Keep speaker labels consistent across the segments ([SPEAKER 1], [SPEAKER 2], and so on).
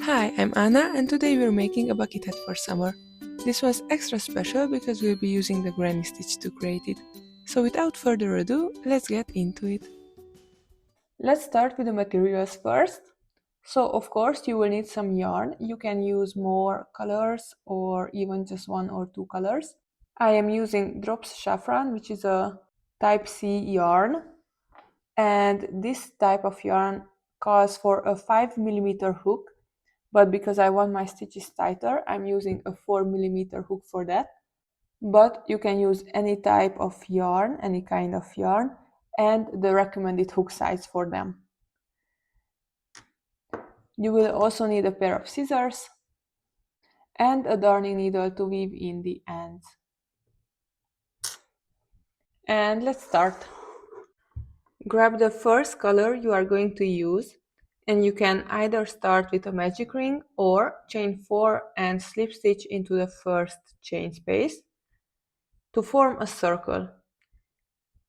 [SPEAKER 1] Hi, I'm Anna and today we're making a bucket hat for summer. This was extra special because we'll be using the granny stitch to create it. So without further ado, let's get into it. Let's start with the materials first. So of course you will need some yarn. You can use more colors or even just one or two colors. I am using Drops Saffron, which is a type C yarn. And this type of yarn calls for a 5mm hook, but because I want my stitches tighter, I'm using a 4mm hook for that. But you can use any type of yarn, any kind of yarn, and the recommended hook size for them. You will also need a pair of scissors and a darning needle to weave in the ends. And let's start. Grab the first color you are going to use, and you can either start with a magic ring or chain 4 and slip stitch into the first chain space to form a circle.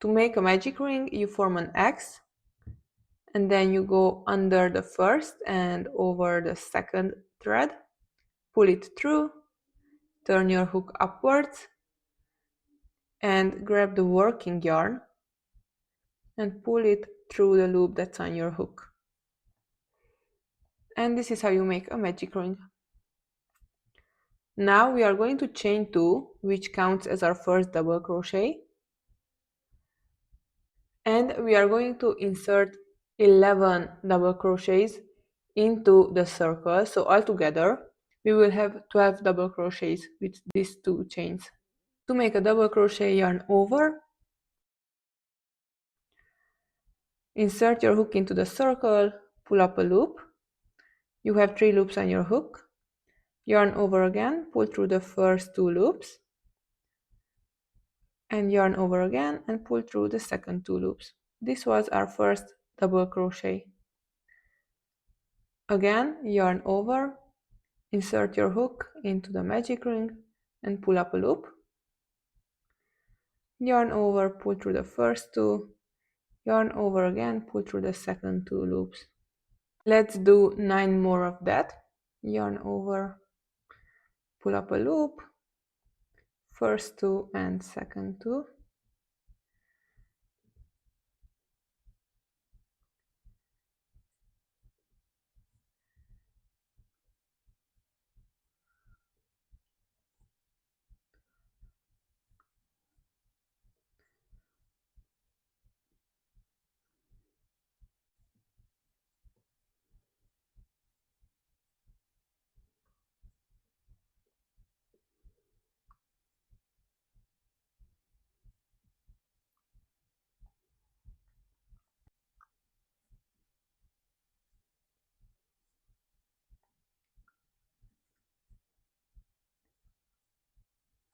[SPEAKER 1] To make a magic ring, you form an X, and then you go under the first and over the second thread, pull it through, turn your hook upwards, and grab the working yarn and pull it through the loop that's on your hook. And this is how you make a magic ring. Now we are going to chain 2, which counts as our first double crochet. And we are going to insert 11 double crochets into the circle. So altogether, we will have 12 double crochets with these 2 chains. To make a double crochet yarn over, insert your hook into the circle, pull up a loop. You have 3 loops on your hook. Yarn over again, pull through the first 2 loops, and yarn over again and pull through the second 2 loops. This was our first double crochet. Again, yarn over, insert your hook into the magic ring and pull up a loop. Yarn over, pull through the first 2, yarn over again, pull through the second 2 loops. Let's do 9 more of that. Yarn over, pull up a loop, first 2 and second 2.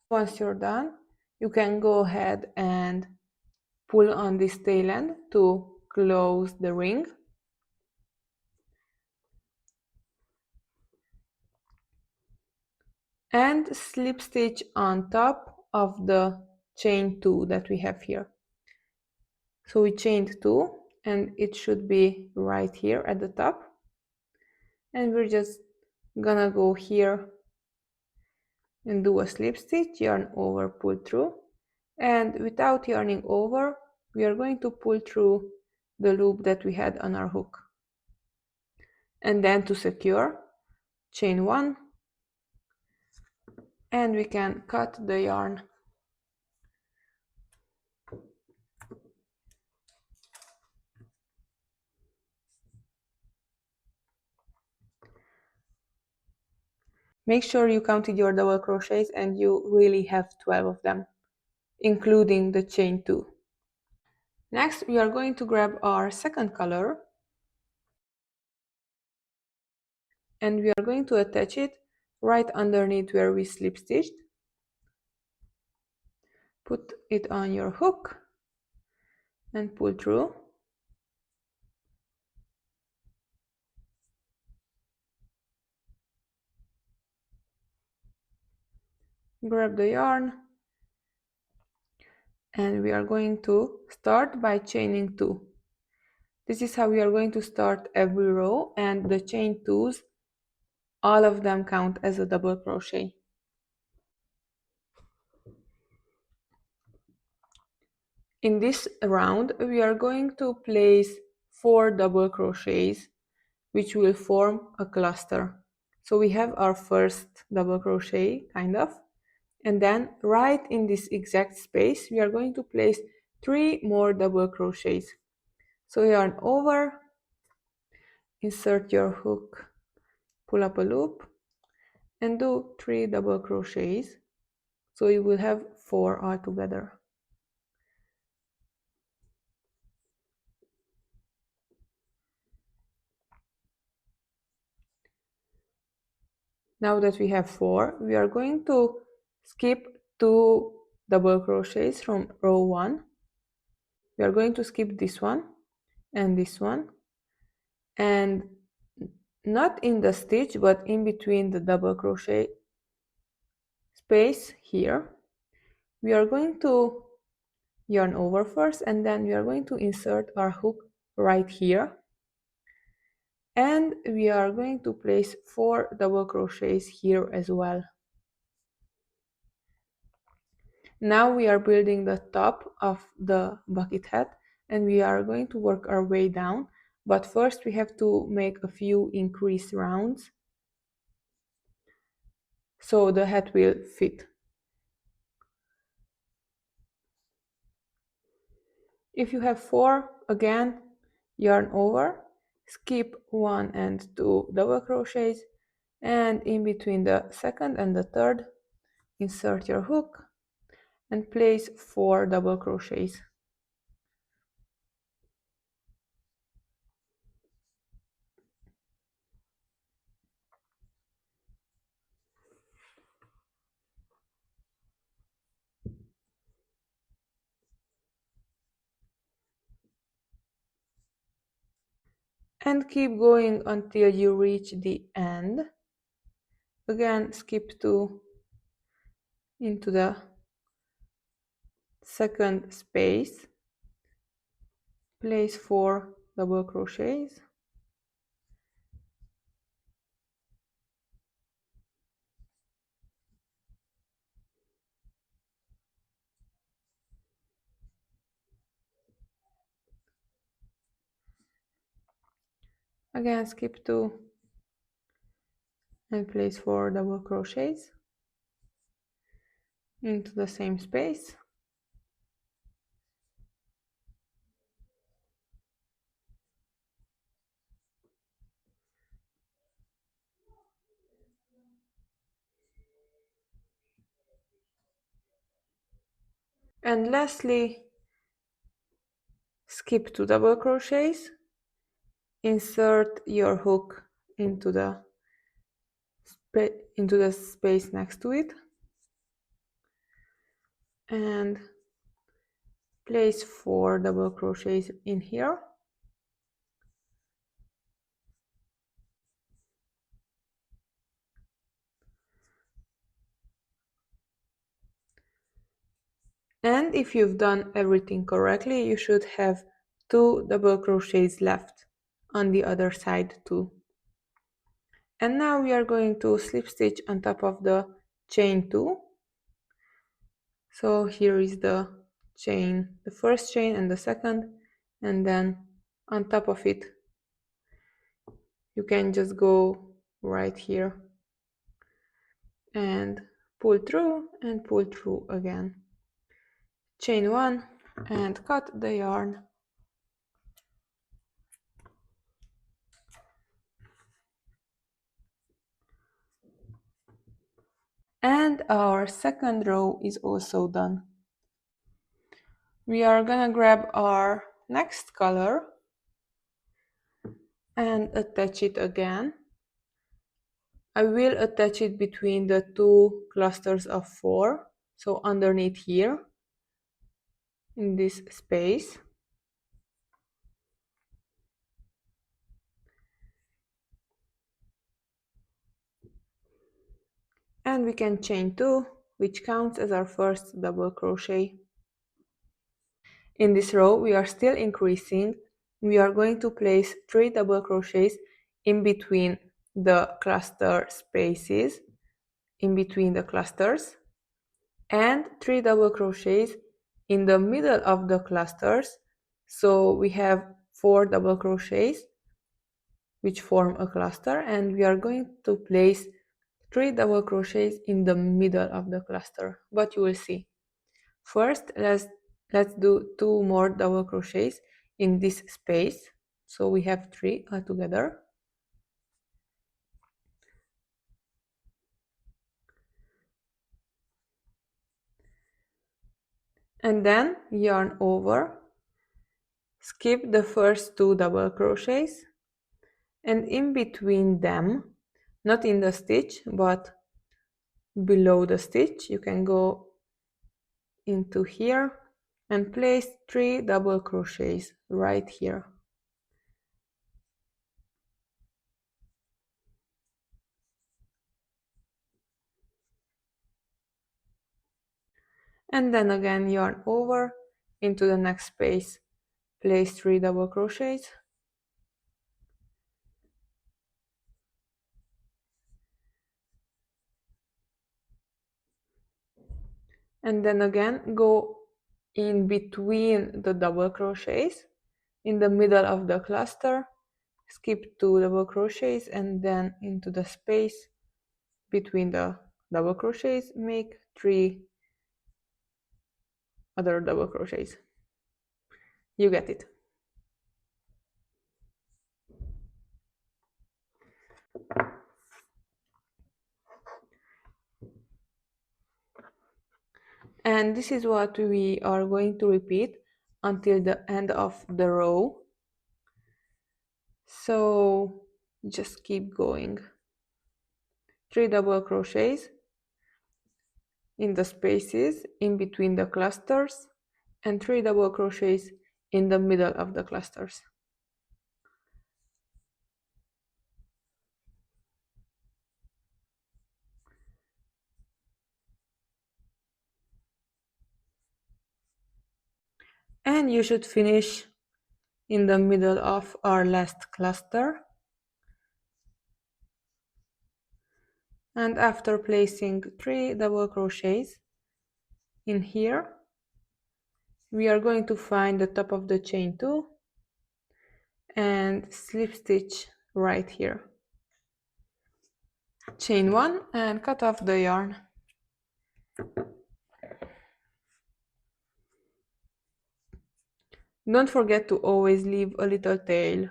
[SPEAKER 1] Once you're done, you can go ahead and pull on this tail end to close the ring. And slip stitch on top of the chain 2 that we have here. So we chained 2 and it should be right here at the top, and we're just gonna go here and do a slip stitch, yarn over, pull through, and without yarning over we are going to pull through the loop that we had on our hook. And then to secure, chain 1 and we can cut the yarn. Make sure you counted your double crochets and you really have 12 of them, including the chain 2. Next, we are going to grab our second color and we are going to attach it right underneath where we slip stitched. Put it on your hook and pull through. Grab the yarn and we are going to start by chaining 2. This is how we are going to start every row, and the chain 2s all of them count as a double crochet. In this round, we are going to place 4 double crochets, which will form a cluster. So we have our first double crochet, kind of, and then right in this exact space, we are going to place 3 more double crochets. So yarn over, insert your hook, pull up a loop, and do 3 double crochets. So you will have 4 altogether. Now that we have 4, we are going to skip 2 double crochets from row 1. We are going to skip this one and this one, and not in the stitch but in between the double crochet space here. We are going to yarn over first, and then we are going to insert our hook right here, and we are going to place 4 double crochets here as well. Now we are building the top of the bucket hat, and we are going to work our way down, but first we have to make a few increase rounds so the hat will fit. If you have 4, again, yarn over, skip 1 and 2 double crochets, and in between the second and the third, insert your hook and place 4 double crochets. And keep going until you reach the end. Again, skip 2 into the second space, place 4 double crochets, again skip 2 and place 4 double crochets into the same space. And lastly, skip 2 double crochets, insert your hook into the space next to it, and place 4 double crochets in here. And if you've done everything correctly, you should have 2 double crochets left on the other side too. And now we are going to slip stitch on top of the chain 2. So here is the chain, the first chain and the second, and then on top of it you can just go right here and pull through and pull through again. Chain 1 and cut the yarn. And our second row is also done. We are gonna grab our next color and attach it again. I will attach it between the 2 clusters of 4, so underneath here in this space. And we can chain 2, which counts as our first double crochet. In this row we are still increasing. We are going to place 3 double crochets in between the cluster spaces in between the clusters and 3 double crochets in the middle of the clusters. So we have 4 double crochets which form a cluster, and we are going to place 3 double crochets in the middle of the cluster, but you will see. First, let's do 2 more double crochets in this space, so we have 3 altogether. And then yarn over, skip the first 2 double crochets, and in between them, not in the stitch but below the stitch, you can go into here and place 3 double crochets right here. And then again yarn over into the next space, place 3 double crochets, and then again go in between the double crochets in the middle of the cluster, skip 2 double crochets, and then into the space between the double crochets make 3 other double crochets. You get it. And this is what we are going to repeat until the end of the row. So just keep going. 3 double crochets in the spaces in between the clusters and 3 double crochets in the middle of the clusters. And you should finish in the middle of our last cluster. And after placing 3 double crochets in here, we are going to find the top of the chain 2 and slip stitch right here. Chain 1 and cut off the yarn. Don't forget to always leave a little tail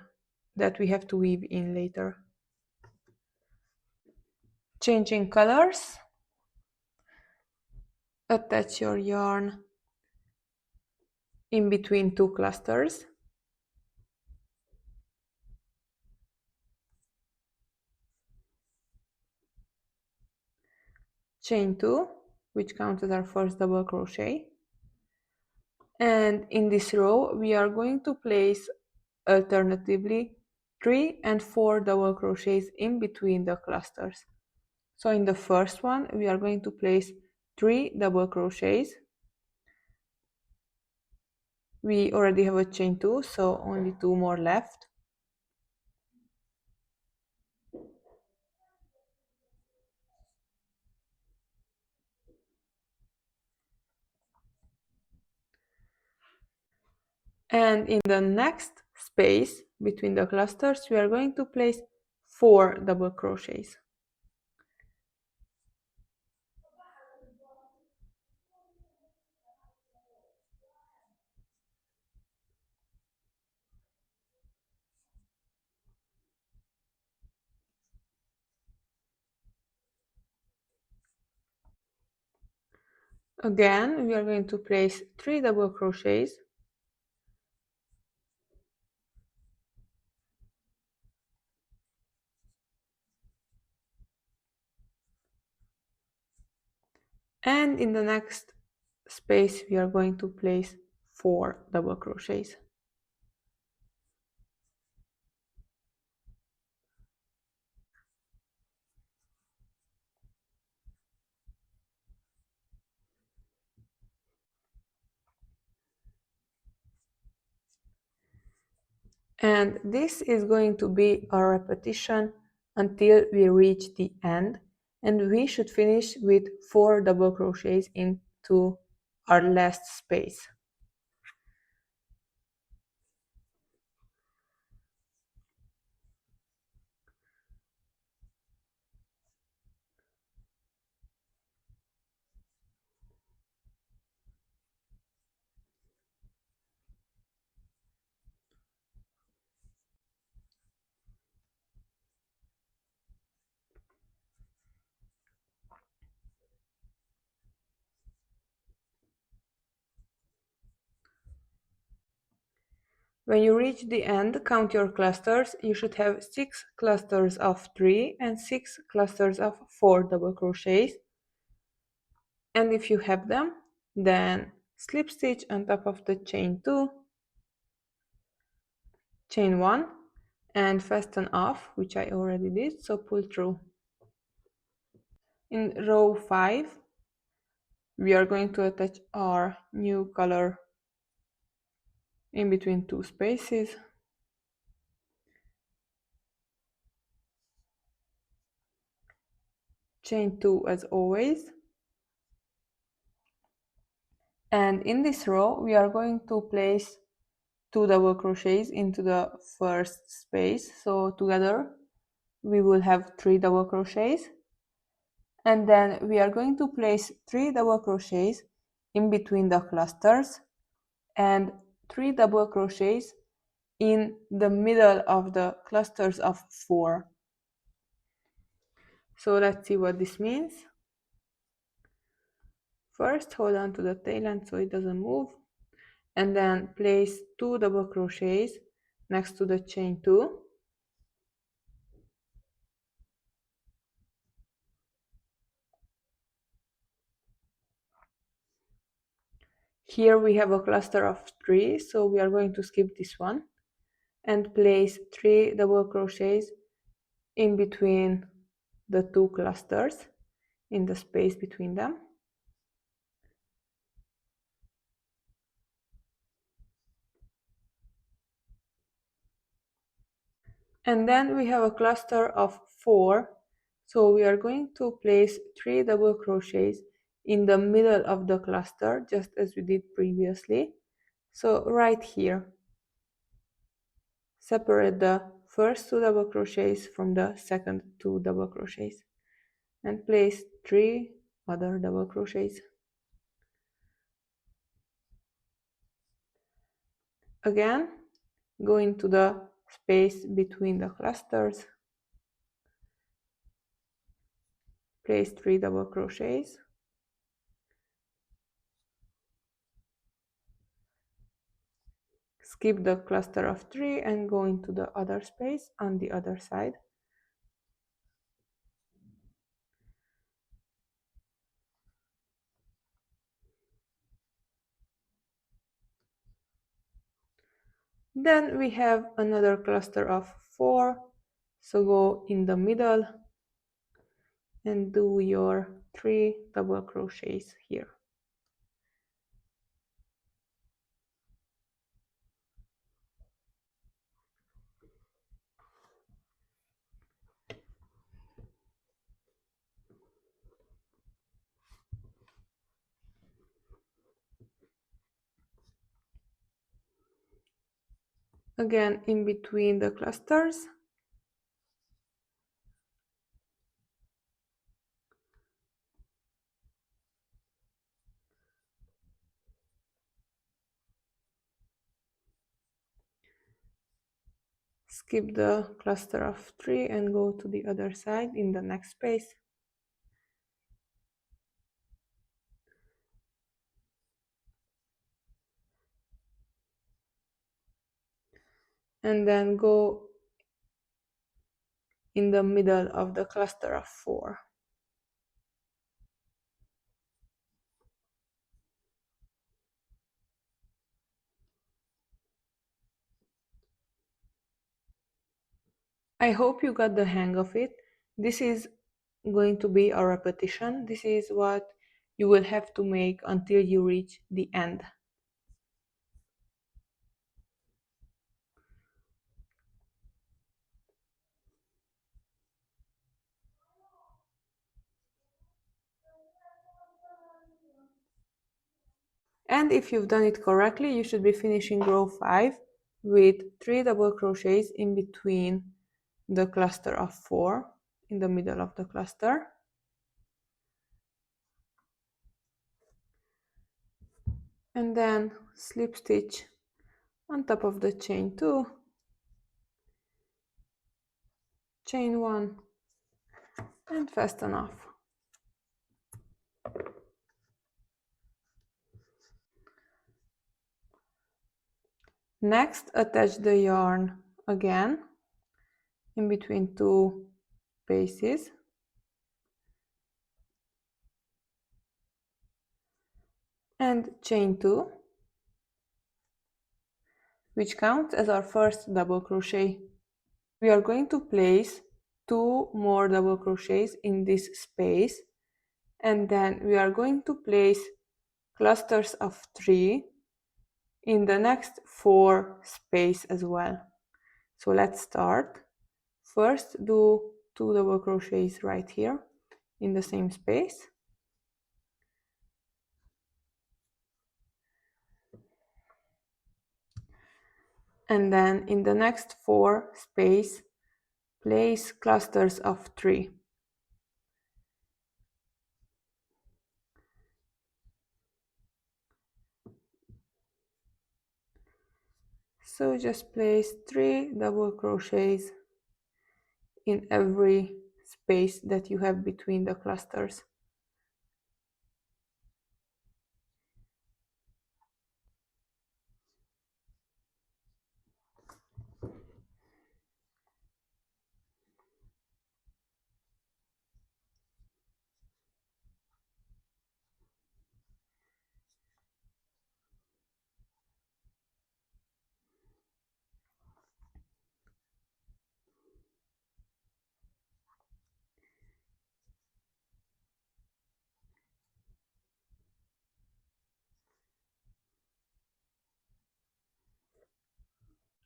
[SPEAKER 1] that we have to weave in later. Changing colors. Attach your yarn in between 2 clusters. Chain 2, which counts as our first double crochet. And in this row, we are going to place alternatively 3 and 4 double crochets in between the clusters. So in the first one, we are going to place 3 double crochets. We already have a chain 2, so only 2 more left. And in the next space between the clusters, we are going to place 4 double crochets. Again, we are going to place 3 double crochets. And in the next space, we are going to place 4 double crochets. And this is going to be a repetition until we reach the end, and we should finish with 4 double crochets into our last space. When you reach the end, count your clusters. You should have 6 clusters of 3 and 6 clusters of 4 double crochets. And if you have them, then slip stitch on top of the chain 2, chain 1, and fasten off, which I already did, so pull through. In row 5, we are going to attach our new color in between 2 spaces. Chain 2 as always. And in this row, we are going to place 2 double crochets into the first space. So together we will have 3 double crochets. And then we are going to place 3 double crochets in between the clusters and 3 double crochets in the middle of the clusters of 4. So let's see what this means. First, hold on to the tail end so it doesn't move, and then place 2 double crochets next to the chain 2. Here we have a cluster of 3, so we are going to skip this one and place 3 double crochets in between the 2 clusters in the space between them. And then we have a cluster of 4, so we are going to place 3 double crochets in the middle of the cluster, just as we did previously. So right here, separate the first 2 double crochets from the second 2 double crochets and place 3 other double crochets. Again, go into the space between the clusters, place 3 double crochets, skip the cluster of 3 and go into the other space on the other side. Then we have another cluster of 4, so go in the middle and do your 3 double crochets here. Again, in between the clusters, skip the cluster of 3 and go to the other side in the next space. And then go in the middle of the cluster of 4. I hope you got the hang of it. This is going to be a repetition. This is what you will have to make until you reach the end. And if you've done it correctly, you should be finishing row 5 with 3 double crochets in between the cluster of 4 in the middle of the cluster. And then slip stitch on top of the chain 2, chain 1, and fasten off. Next, attach the yarn again in between 2 spaces and chain 2, which counts as our first double crochet. We are going to place 2 more double crochets in this space, and then we are going to place clusters of 3 in the next 4 spaces as well. So let's start. First, do 2 double crochets right here in the same space. And then in the next 4 spaces, place clusters of 3. So just place 3 double crochets in every space that you have between the clusters.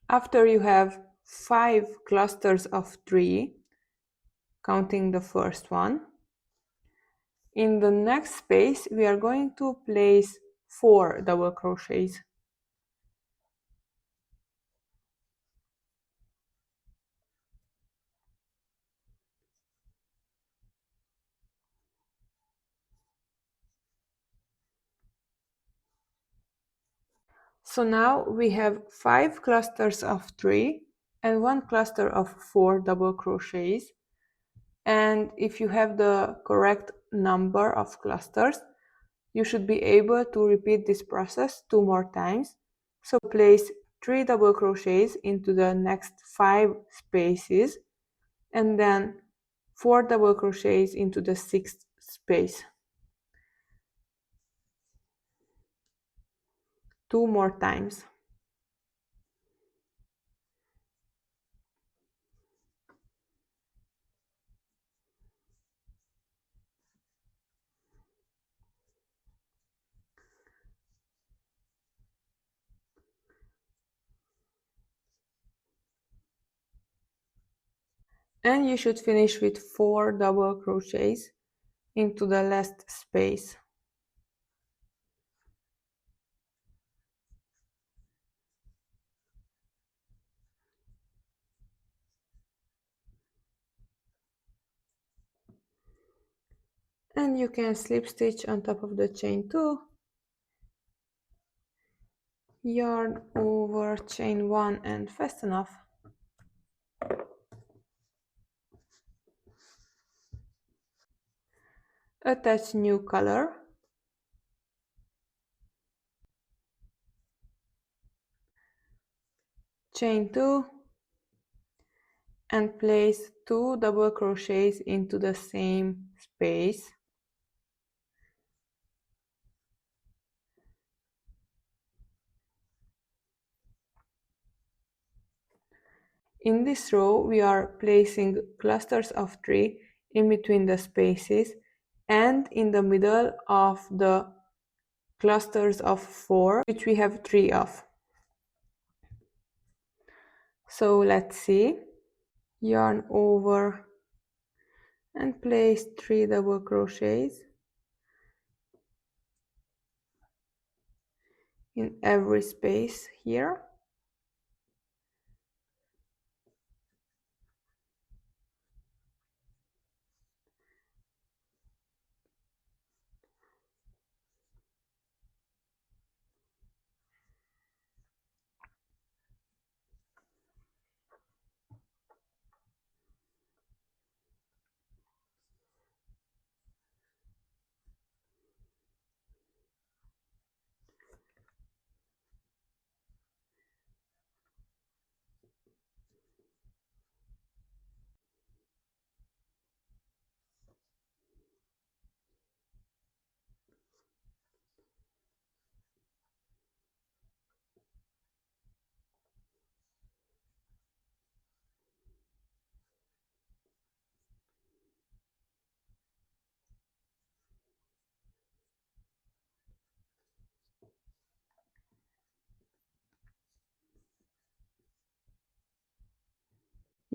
[SPEAKER 1] After you have 5 clusters of 3, counting the first one, in the next space we are going to place 4 double crochets. So now we have 5 clusters of 3 and 1 cluster of 4 double crochets. And if you have the correct number of clusters, you should be able to repeat this process 2 more times. So place 3 double crochets into the next 5 spaces and then 4 double crochets into the 6th space. 2 more times. And you should finish with 4 double crochets into the last space. And you can slip stitch on top of the chain 2, yarn over chain 1 and fasten off. Attach new color, chain 2 and place 2 double crochets into the same space. In this row we are placing clusters of 3 in between the spaces and in the middle of the clusters of 4, which we have 3 of. So let's see. Yarn over and place 3 double crochets in every space here.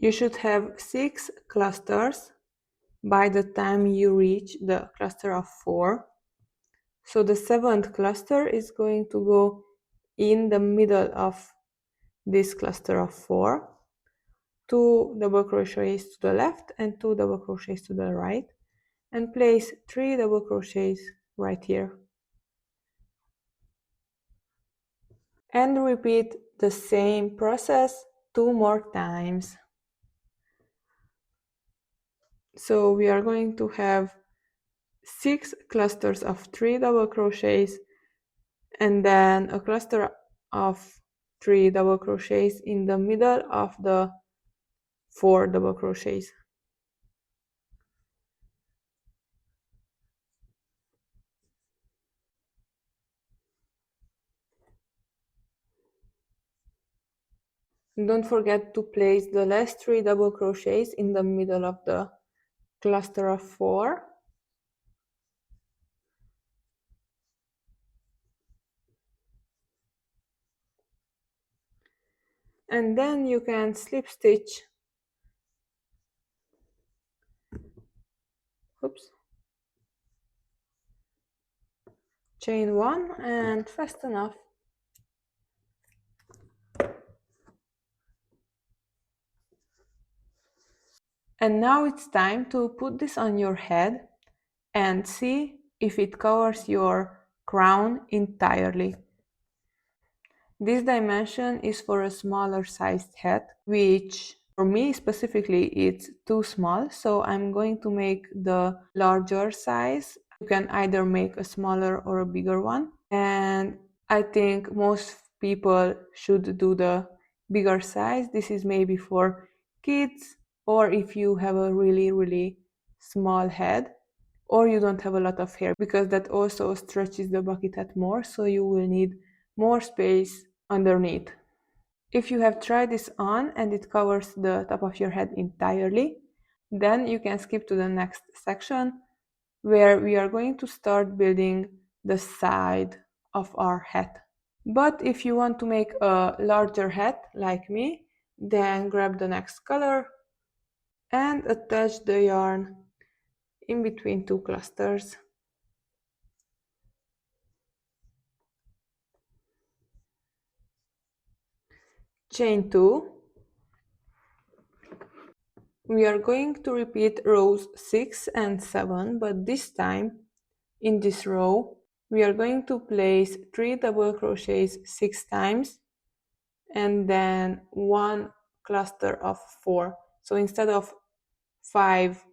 [SPEAKER 1] You should have 6 clusters by the time you reach the cluster of 4. So the 7th cluster is going to go in the middle of this cluster of 4. 2 double crochets to the left and 2 double crochets to the right, and place 3 double crochets right here. And repeat the same process 2 more times. So we are going to have 6 clusters of 3 double crochets and then a cluster of 3 double crochets in the middle of the 4 double crochets. Don't forget to place the last 3 double crochets in the middle of the cluster of 4. And then you can slip stitch. Oops. Chain 1 and fasten off. And now it's time to put this on your head and see if it covers your crown entirely. This dimension is for a smaller sized hat, which for me specifically it's too small, so I'm going to make the larger size. You can either make a smaller or a bigger one, and I think most people should do the bigger size. This is maybe for kids, or if you have a really small head, or you don't have a lot of hair, because that also stretches the bucket hat more, so you will need more space underneath. If you have tried this on and it covers the top of your head entirely, then you can skip to the next section where we are going to start building the side of our hat. But if you want to make a larger hat like me, then grab the next color and attach the yarn in between 2 clusters. Chain 2. We are going to repeat rows 6 and 7, but this time in this row we are going to place 3 double crochets 6 times and then 1 cluster of 4. So instead of 5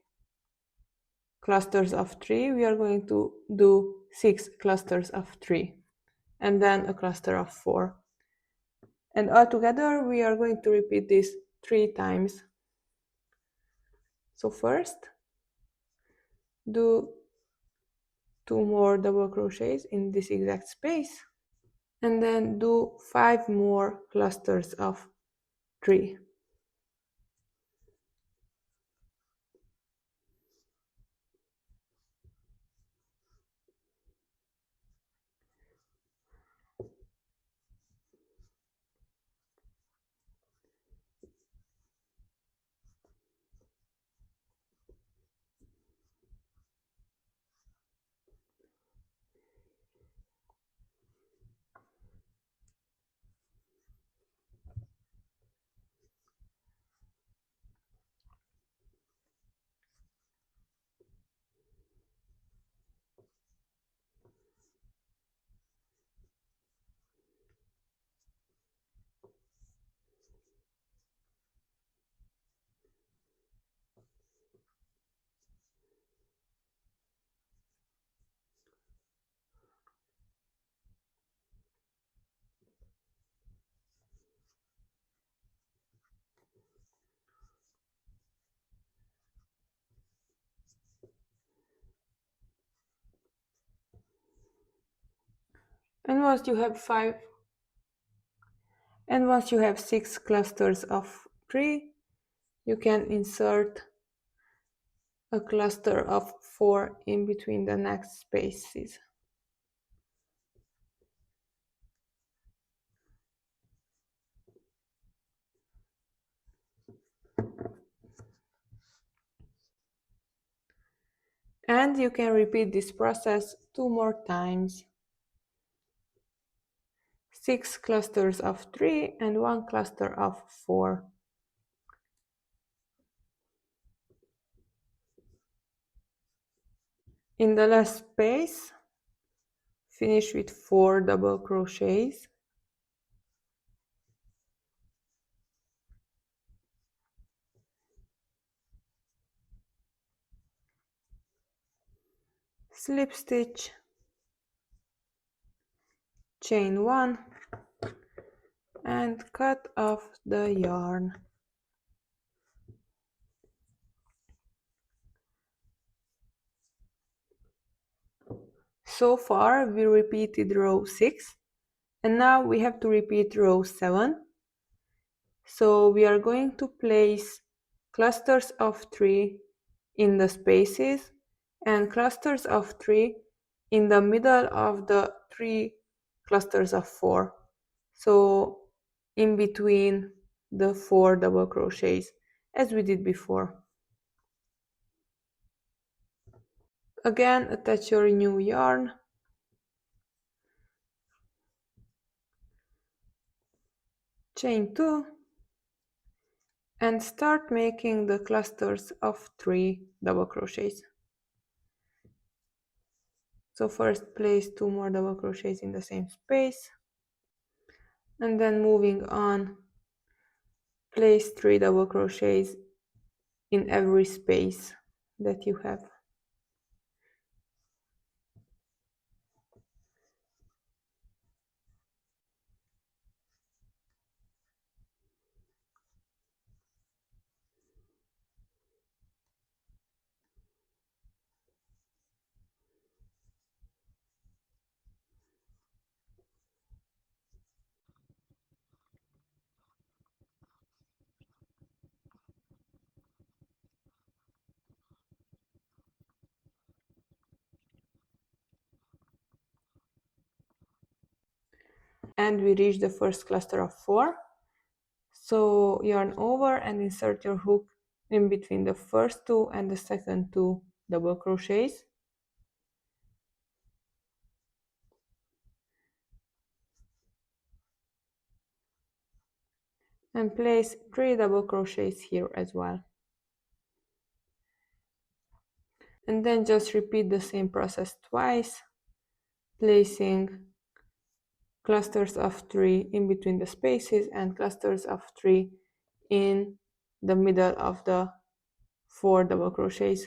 [SPEAKER 1] clusters of 3, we are going to do 6 clusters of 3 and then a cluster of 4. And altogether we are going to repeat this 3 times. So first do 2 more double crochets in this exact space and then do 5 more clusters of 3. And once you have 6 clusters of 3, you can insert a cluster of 4 in between the next spaces. And you can repeat this process 2 more times. 6 clusters of 3 and 1 cluster of 4. In the last space, finish with 4 double crochets. Slip stitch, chain 1 and cut off the yarn. So far we repeated row 6 and now we have to repeat row 7. So we are going to place clusters of 3 in the spaces and clusters of 3 in the middle of the 3 clusters of 4. So in between the 4 double crochets as we did before. Again, attach your new yarn. Chain 2 and start making the clusters of 3 double crochets. So first place 2 more double crochets in the same space and then moving on, place 3 double crochets in every space that you have. And we reach the first cluster of 4. So yarn over and insert your hook in between the first 2 and the second 2 double crochets. And place 3 double crochets here as well. And then just repeat the same process twice, placing clusters of 3 in between the spaces and clusters of 3 in the middle of the 4 double crochets.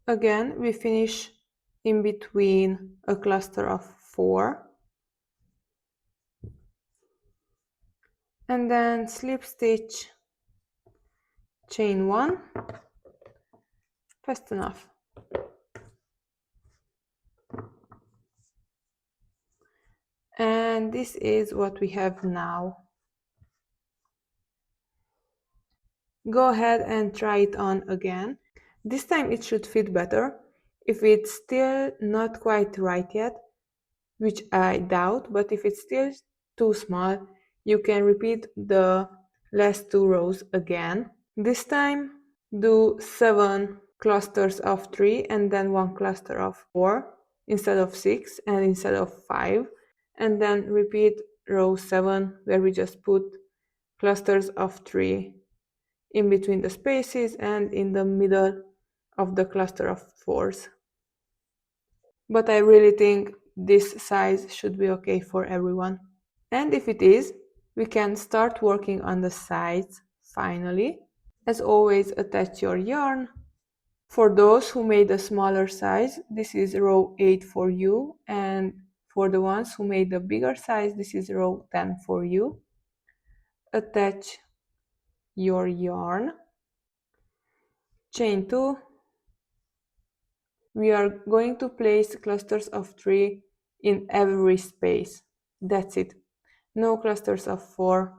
[SPEAKER 1] Again, we finish in between a cluster of 4 and then slip stitch, chain 1, fast enough. And this is what we have now. Go ahead and try it on again. This time it should fit better. If it's still not quite right yet, which I doubt, but if it's still too small, you can repeat the last 2 rows again. This time do 7 clusters of 3 and then 1 cluster of 4 instead of 6 and instead of 5, and then repeat row 7 where we just put clusters of 3 in between the spaces and in the middle of the cluster of 4s. But I really think this size should be okay for everyone. And if it is, we can start working on the sides finally. As always, attach your yarn. For those who made a smaller size, this is row 8 for you, and for the ones who made a bigger size, this is row 10 for you. Attach your yarn, chain 2. We are going to place clusters of 3 in every space. That's it. No clusters of 4,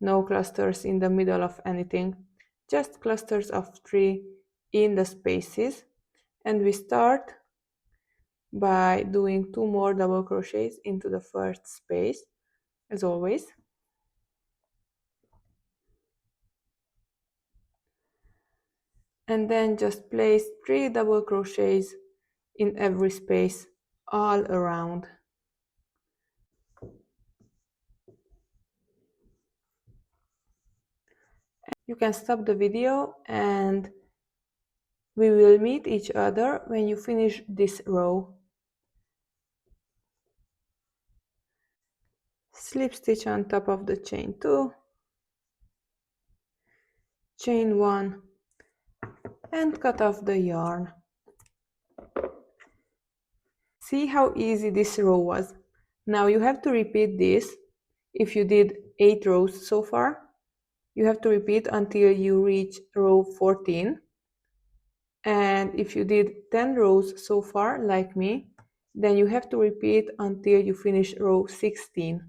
[SPEAKER 1] no clusters in the middle of anything, just clusters of 3 in the spaces. And we start by doing 2 more double crochets into the first space, as always. And then just place 3 double crochets in every space all around. You can stop the video and we will meet each other when you finish this row. Slip stitch on top of the chain 2, chain 1, and cut off the yarn. See how easy this row was. Now you have to repeat this. If you did 8 rows so far, you have to repeat until you reach row 14. And if you did 10 rows so far, like me, then you have to repeat until you finish row 16.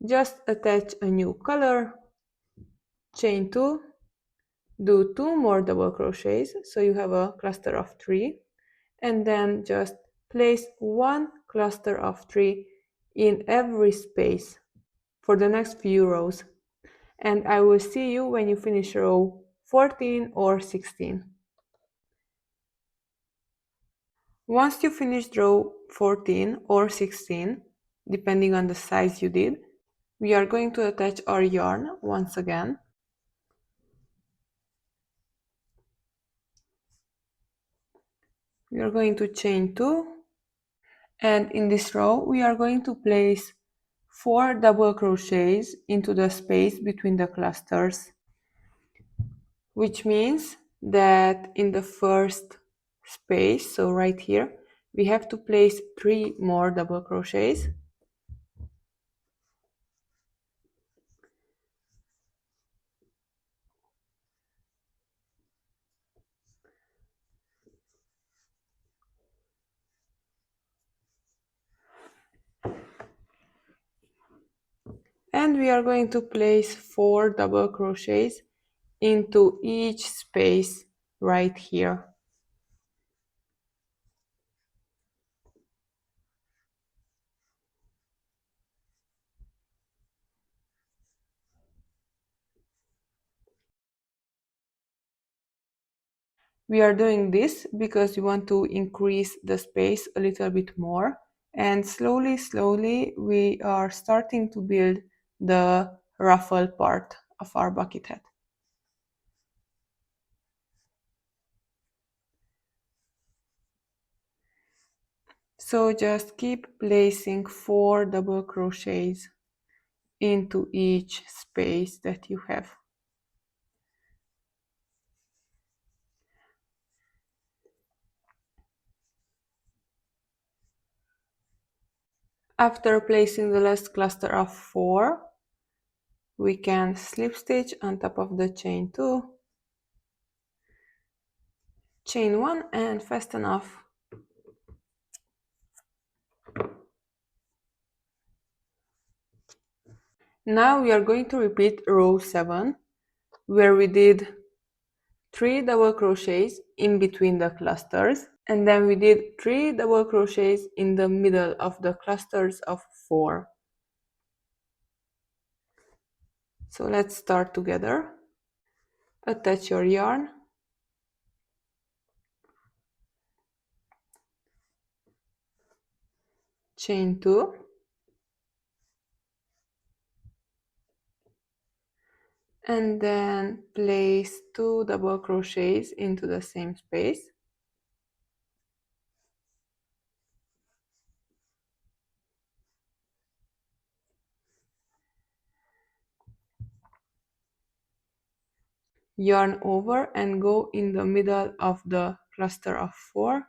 [SPEAKER 1] Just attach a new color, chain 2, do 2 more double crochets, so you have a cluster of 3, and then just place 1 cluster of 3 in every space for the next few rows. And I will see you when you finish row 14 or 16. Once you finished row 14 or 16, depending on the size you did, we are going to attach our yarn once again. We are going to chain 2, and in this row we are going to place 4 double crochets into the space between the clusters, which means that in the first space, so right here, we have to place 3 more double crochets. And we are going to place 4 double crochets into each space right here. We are doing this because we want to increase the space a little bit more, and slowly we are starting to build the ruffle part of our bucket hat. So just keep placing 4 double crochets into each space that you have. After placing the last cluster of 4, we can slip stitch on top of the chain 2, chain 1, and fasten off. Now we are going to repeat row 7, where we did 3 double crochets in between the clusters, and then we did 3 double crochets in the middle of the clusters of 4. So let's start together. Attach your yarn, chain 2, and then place 2 double crochets into the same space. Yarn over and go in the middle of the cluster of 4.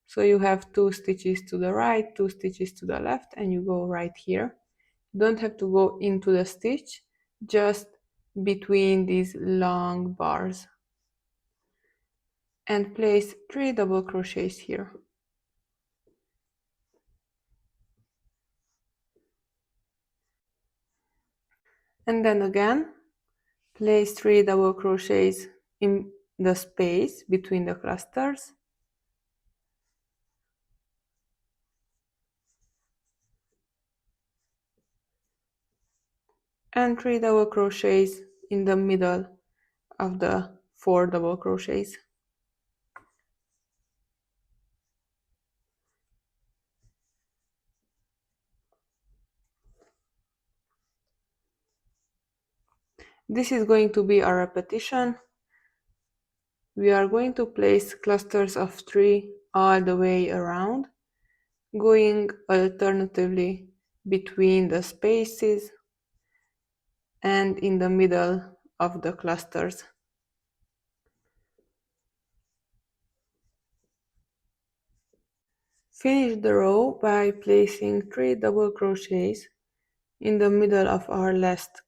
[SPEAKER 1] So you have 2 stitches to the right, 2 stitches to the left, and you go right here. You don't have to go into the stitch, just between these long bars and place 3 double crochets here. And then again, place 3 double crochets in the space between the clusters. And 3 double crochets in the middle of the 4 double crochets. This is going to be a repetition. We are going to place clusters of 3 all the way around, going alternatively between the spaces and in the middle of the clusters. Finish the row by placing 3 double crochets in the middle of our last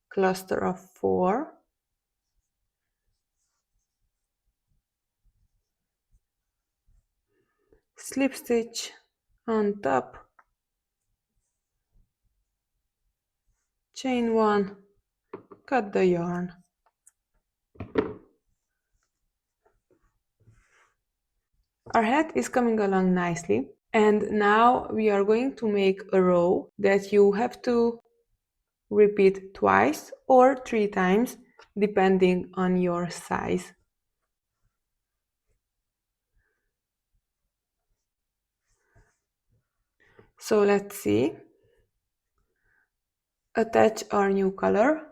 [SPEAKER 1] cluster of 4. Slip stitch on top, chain 1, cut the yarn. Our hat is coming along nicely, and now we are going to make a row that you have to repeat twice or 3 times depending on your size. So let's see. Attach our new color.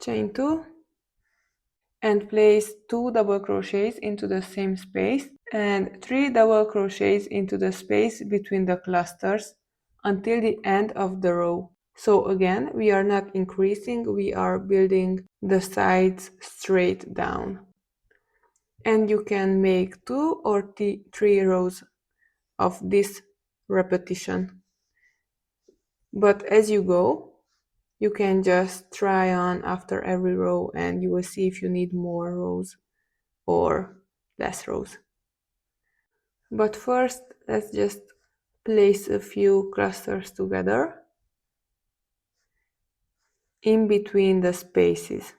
[SPEAKER 1] Chain 2 and place 2 double crochets into the same space and 3 double crochets into the space between the clusters until the end of the row. So again, we are not increasing, we are building the sides straight down. And you can make 2 or 3 rows of this repetition. But as you go, you can just try on after every row and you will see if you need more rows or less rows. But first, let's just place a few clusters together in between the spaces.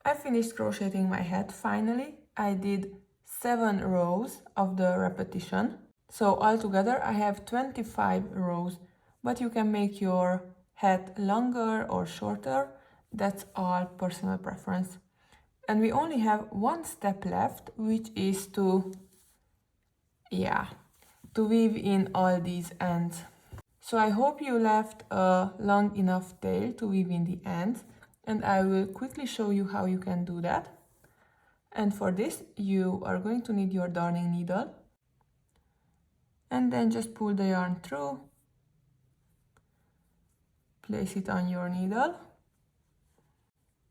[SPEAKER 1] I finished crocheting my hat finally. I did 7 rows of the repetition. So altogether I have 25 rows, but you can make your hat longer or shorter. That's all personal preference. And we only have one step left, which is to weave in all these ends. So I hope you left a long enough tail to weave in the ends, and I will quickly show you how you can do that. And for this, you are going to need your darning needle, and then just pull the yarn through, place it on your needle,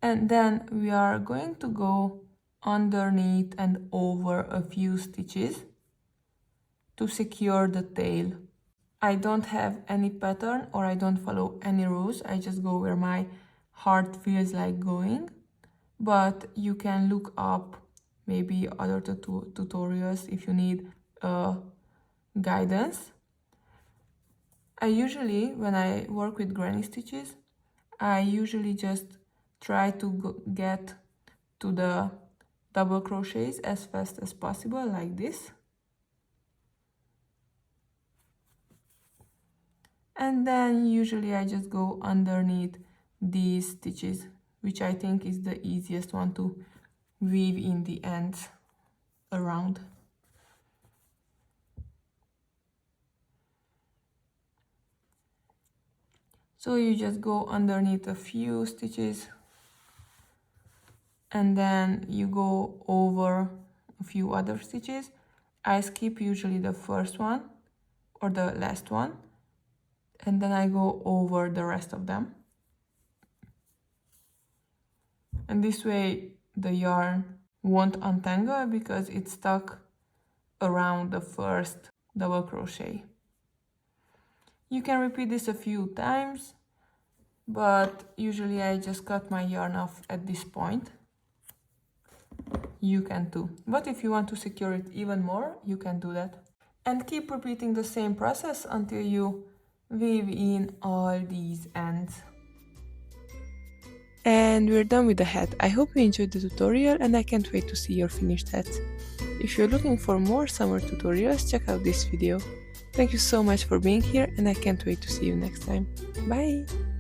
[SPEAKER 1] and then we are going to go underneath and over a few stitches to secure the tail. I don't have any pattern or I don't follow any rules. I just go where my heart feels like going. But you can look up maybe other tutorials if you need guidance. I usually, when I work with granny stitches, I usually just try to get to the double crochets as fast as possible, like this. And then usually I just go underneath these stitches, which I think is the easiest one to weave in the ends around. So you just go underneath a few stitches and then you go over a few other stitches. I skip usually the first one or the last one, and then I go over the rest of them. And this way the yarn won't untangle because it's stuck around the first double crochet. You can repeat this a few times, but usually I just cut my yarn off at this point. You can too. But if you want to secure it even more, you can do that. And keep repeating the same process until you weave in all these ends. And we're done with the hat. I hope you enjoyed the tutorial and I can't wait to see your finished hat. If you're looking for more summer tutorials, check out this video. Thank you so much for being here and I can't wait to see you next time. Bye!